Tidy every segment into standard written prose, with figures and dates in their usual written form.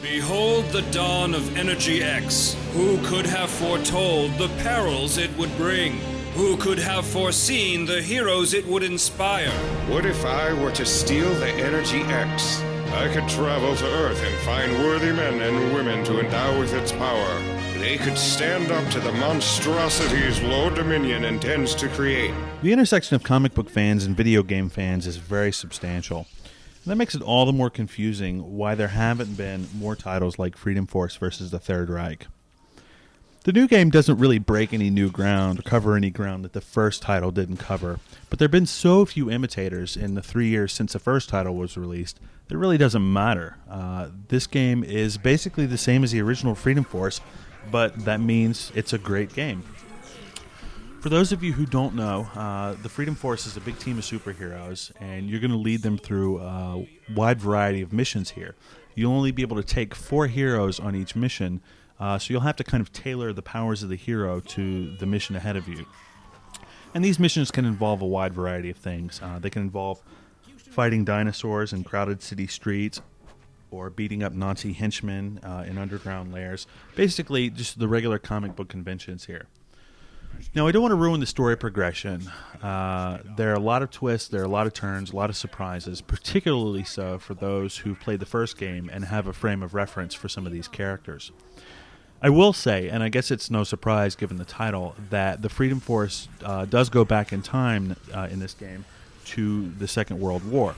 Behold the dawn of Energy X. Who could have foretold the perils it would bring? Who could have foreseen the heroes it would inspire? What if I were to steal the Energy X? I could travel to Earth and find worthy men and women to endow with its power. They could stand up to the monstrosities Lord Dominion intends to create. The intersection of comic book fans and video game fans is very substantial. And that makes it all the more confusing why there haven't been more titles like Freedom Force versus the Third Reich. The new game doesn't really break any new ground or cover any ground that the first title didn't cover, but there have been so few imitators in the 3 years since the first title was released that it really doesn't matter. This game is basically the same as the original Freedom Force, but that means it's a great game. For those of you who don't know, the Freedom Force is a big team of superheroes, and you're going to lead them through a wide variety of missions here. You'll only be able to take 4 heroes on each mission, so you'll have to kind of tailor the powers of the hero to the mission ahead of you. And these missions can involve a wide variety of things. They can involve fighting dinosaurs in crowded city streets, or beating up Nazi henchmen in underground lairs. Basically, just the regular comic book conventions here. Now, I don't want to ruin the story progression. There are a lot of twists, there are a lot of turns, a lot of surprises, particularly so for those who've played the first game and have a frame of reference for some of these characters. I will say, and I guess it's no surprise given the title, that the Freedom Force does go back in time in this game to the Second World War.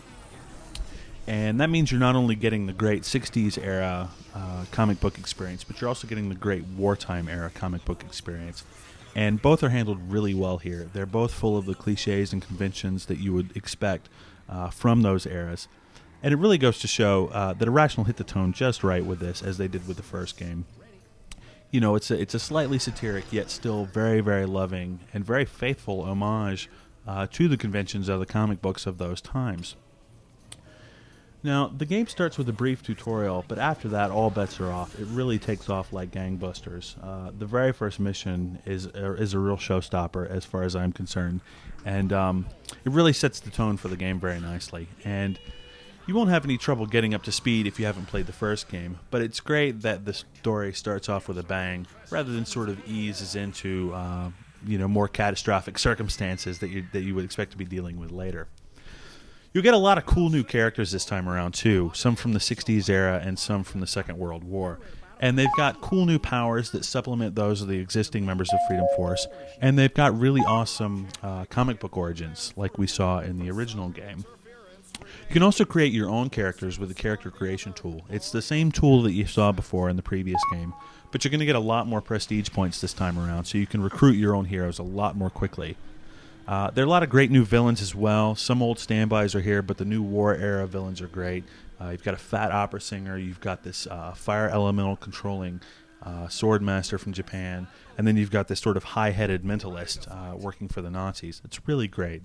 And that means you're not only getting the great 60s era comic book experience, but you're also getting the great wartime era comic book experience. And both are handled really well here. They're both full of the cliches and conventions that you would expect from those eras. And it really goes to show that Irrational hit the tone just right with this, as they did with the first game. You know, it's a slightly satiric, yet still very, very loving and very faithful homage to the conventions of the comic books of those times. Now, the game starts with a brief tutorial, but after that, all bets are off. It really takes off like gangbusters. The very first mission is a real showstopper as far as I'm concerned, and it really sets the tone for the game very nicely. And you won't have any trouble getting up to speed if you haven't played the first game, but it's great that the story starts off with a bang, rather than sort of eases into more catastrophic circumstances that you would expect to be dealing with later. You'll get a lot of cool new characters this time around, too. Some from the 60s era and some from the Second World War. And they've got cool new powers that supplement those of the existing members of Freedom Force. And they've got really awesome comic book origins, like we saw in the original game. You can also create your own characters with the character creation tool. It's the same tool that you saw before in the previous game, but you're going to get a lot more prestige points this time around, so you can recruit your own heroes a lot more quickly. There are a lot of great new villains as well. Some old standbys are here, but the new war-era villains are great. You've got a fat opera singer. You've got this fire elemental controlling sword master from Japan. And then you've got this sort of high-headed mentalist working for the Nazis. It's really great.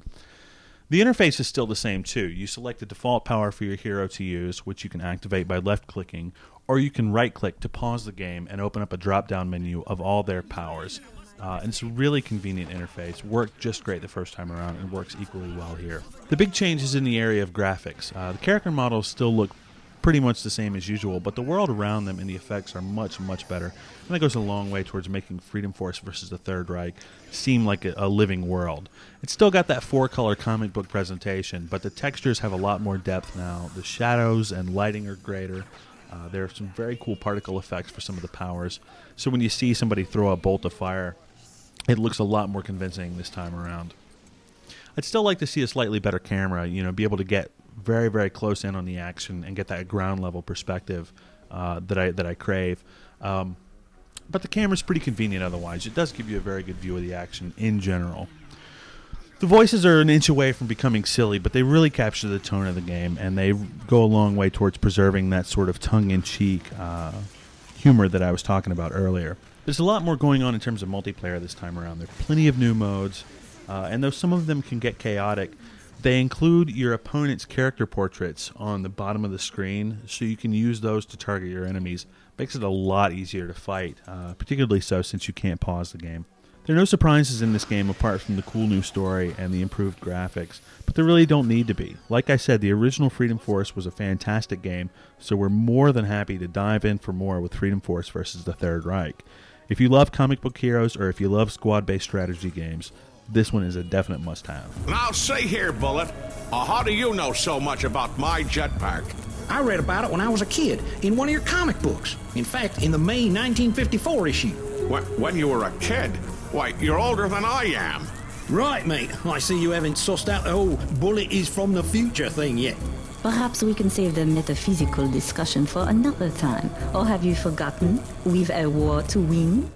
The interface is still the same, too. You select the default power for your hero to use, which you can activate by left-clicking, or you can right-click to pause the game and open up a drop-down menu of all their powers. And it's a really convenient interface. Worked just great the first time around and works equally well here. The big change is in the area of graphics. The character models still look pretty much the same as usual, but the world around them and the effects are much, much better. And that goes a long way towards making Freedom Force versus the Third Reich seem like a living world. It's still got that 4-color comic book presentation, but the textures have a lot more depth now. The shadows and lighting are greater. There are some very cool particle effects for some of the powers. So when you see somebody throw a bolt of fire, it looks a lot more convincing this time around. I'd still like to see a slightly better camera, be able to get very, very close in on the action and get that ground level perspective that I crave. But the camera's pretty convenient otherwise. It does give you a very good view of the action in general. The voices are an inch away from becoming silly, but they really capture the tone of the game, and they go a long way towards preserving that sort of tongue-in-cheek humor that I was talking about earlier. There's a lot more going on in terms of multiplayer this time around. There are plenty of new modes, and though some of them can get chaotic, they include your opponent's character portraits on the bottom of the screen, so you can use those to target your enemies. Makes it a lot easier to fight, particularly so since you can't pause the game. There are no surprises in this game apart from the cool new story and the improved graphics, but there really don't need to be. Like I said, the original Freedom Force was a fantastic game, so we're more than happy to dive in for more with Freedom Force versus the Third Reich. If you love comic book heroes or if you love squad-based strategy games, this one is a definite must-have. Now, see here, Bullet. How do you know so much about my jetpack? I read about it when I was a kid in one of your comic books. In fact, in the May 1954 issue. When you were a kid? Why, you're older than I am. Right, mate. I see you haven't sussed out the whole bullet is from the future thing yet. Perhaps we can save the metaphysical discussion for another time. Or have you forgotten? We've a war to win.